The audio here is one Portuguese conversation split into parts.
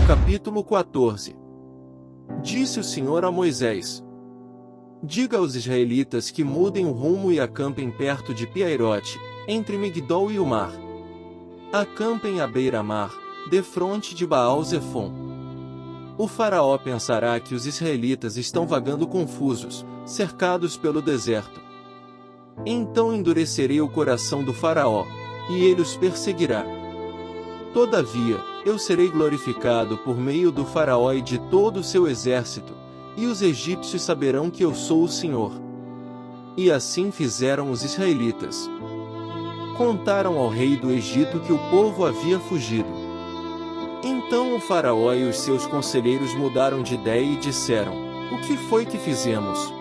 Capítulo 14. Disse o Senhor a Moisés: diga aos israelitas que mudem o rumo e acampem perto de Piairote, entre Migdol e o mar. Acampem à beira-mar, defronte de Baal-Zefon. O faraó pensará que os israelitas estão vagando confusos, cercados pelo deserto. Então endurecerei o coração do faraó, e ele os perseguirá. Todavia, eu serei glorificado por meio do faraó e de todo o seu exército, e os egípcios saberão que eu sou o Senhor. E assim fizeram os israelitas. Contaram ao rei do Egito que o povo havia fugido. Então o faraó e os seus conselheiros mudaram de ideia e disseram: o que foi que fizemos?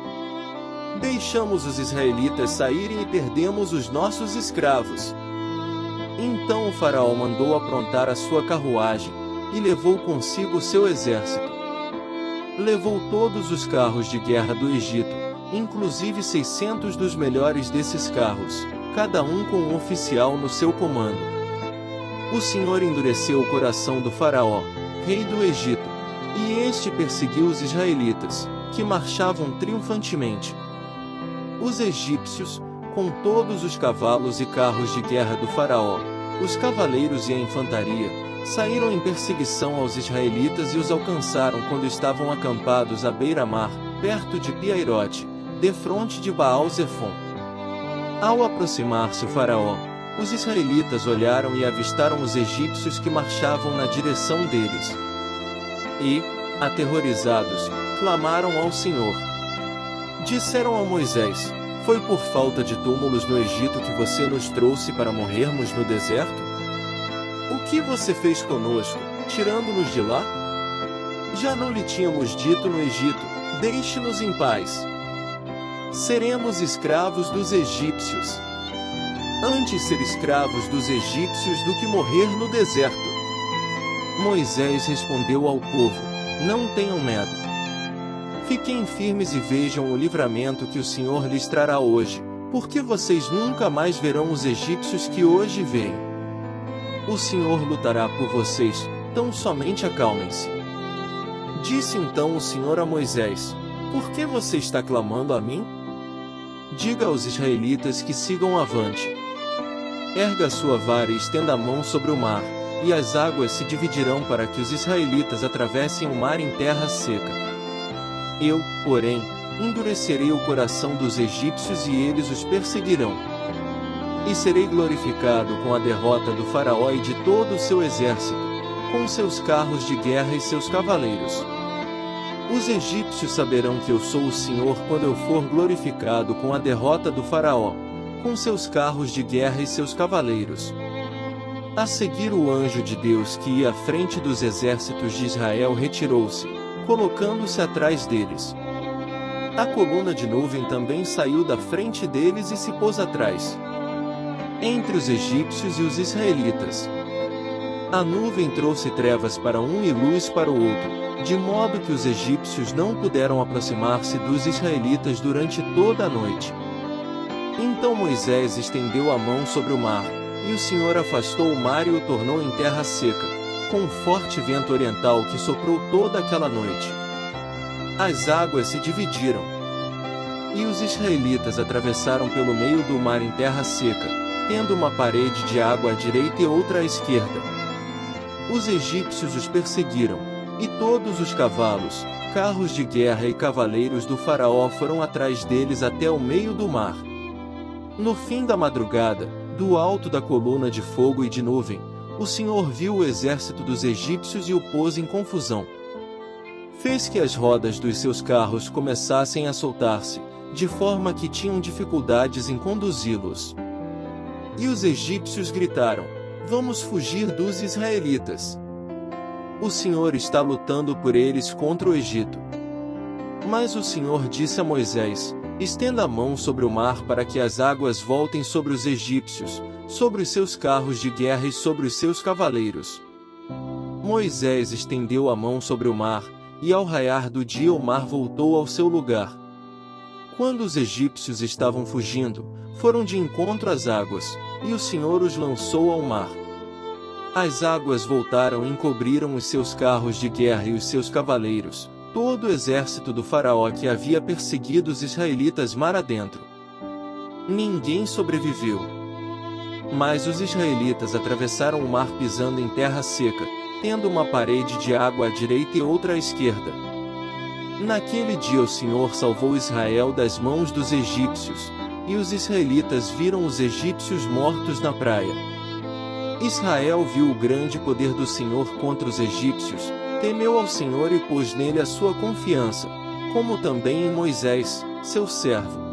Deixamos os israelitas saírem e perdemos os nossos escravos. Então o faraó mandou aprontar a sua carruagem, e levou consigo seu exército. Levou todos os carros de guerra do Egito, inclusive 600 dos melhores desses carros, cada um com um oficial no seu comando. O Senhor endureceu o coração do faraó, rei do Egito, e este perseguiu os israelitas, que marchavam triunfantemente. Os egípcios, com todos os cavalos e carros de guerra do faraó, os cavaleiros e a infantaria, saíram em perseguição aos israelitas e os alcançaram quando estavam acampados à beira-mar, perto de Piairote, defronte de Baal-Zefon. Ao aproximar-se o faraó, os israelitas olharam e avistaram os egípcios que marchavam na direção deles. E, aterrorizados, clamaram ao Senhor. Disseram a Moisés: foi por falta de túmulos no Egito que você nos trouxe para morrermos no deserto? O que você fez conosco, tirando-nos de lá? Já não lhe tínhamos dito no Egito: deixe-nos em paz. Seremos escravos dos egípcios. Antes ser escravos dos egípcios do que morrer no deserto. Moisés respondeu ao povo: não tenham medo. Fiquem firmes e vejam o livramento que o Senhor lhes trará hoje, porque vocês nunca mais verão os egípcios que hoje veem. O Senhor lutará por vocês, tão somente acalmem-se. Disse então o Senhor a Moisés: por que você está clamando a mim? Diga aos israelitas que sigam avante. Erga sua vara e estenda a mão sobre o mar, e as águas se dividirão para que os israelitas atravessem o mar em terra seca. Eu, porém, endurecerei o coração dos egípcios e eles os perseguirão. E serei glorificado com a derrota do faraó e de todo o seu exército, com seus carros de guerra e seus cavaleiros. Os egípcios saberão que eu sou o Senhor quando eu for glorificado com a derrota do faraó, com seus carros de guerra e seus cavaleiros. A seguir, o anjo de Deus que ia à frente dos exércitos de Israel retirou-se, colocando-se atrás deles. A coluna de nuvem também saiu da frente deles e se pôs atrás, entre os egípcios e os israelitas. A nuvem trouxe trevas para um e luz para o outro, de modo que os egípcios não puderam aproximar-se dos israelitas durante toda a noite. Então Moisés estendeu a mão sobre o mar, e o Senhor afastou o mar e o tornou em terra seca, com um forte vento oriental que soprou toda aquela noite. As águas se dividiram, e os israelitas atravessaram pelo meio do mar em terra seca, tendo uma parede de água à direita e outra à esquerda. Os egípcios os perseguiram, e todos os cavalos, carros de guerra e cavaleiros do faraó foram atrás deles até o meio do mar. No fim da madrugada, do alto da coluna de fogo e de nuvem, o Senhor viu o exército dos egípcios e o pôs em confusão. Fez que as rodas dos seus carros começassem a soltar-se, de forma que tinham dificuldades em conduzi-los. E os egípcios gritaram: vamos fugir dos israelitas. O Senhor está lutando por eles contra o Egito. Mas o Senhor disse a Moisés: estenda a mão sobre o mar para que as águas voltem sobre os egípcios, sobre os seus carros de guerra e sobre os seus cavaleiros. Moisés estendeu a mão sobre o mar, e ao raiar do dia o mar voltou ao seu lugar. Quando os egípcios estavam fugindo, foram de encontro às águas, e o Senhor os lançou ao mar. As águas voltaram e encobriram os seus carros de guerra e os seus cavaleiros, todo o exército do faraó que havia perseguido os israelitas mar adentro. Ninguém sobreviveu. Mas os israelitas atravessaram o mar pisando em terra seca, tendo uma parede de água à direita e outra à esquerda. Naquele dia o Senhor salvou Israel das mãos dos egípcios, e os israelitas viram os egípcios mortos na praia. Israel viu o grande poder do Senhor contra os egípcios, temeu ao Senhor e pôs nele a sua confiança, como também em Moisés, seu servo.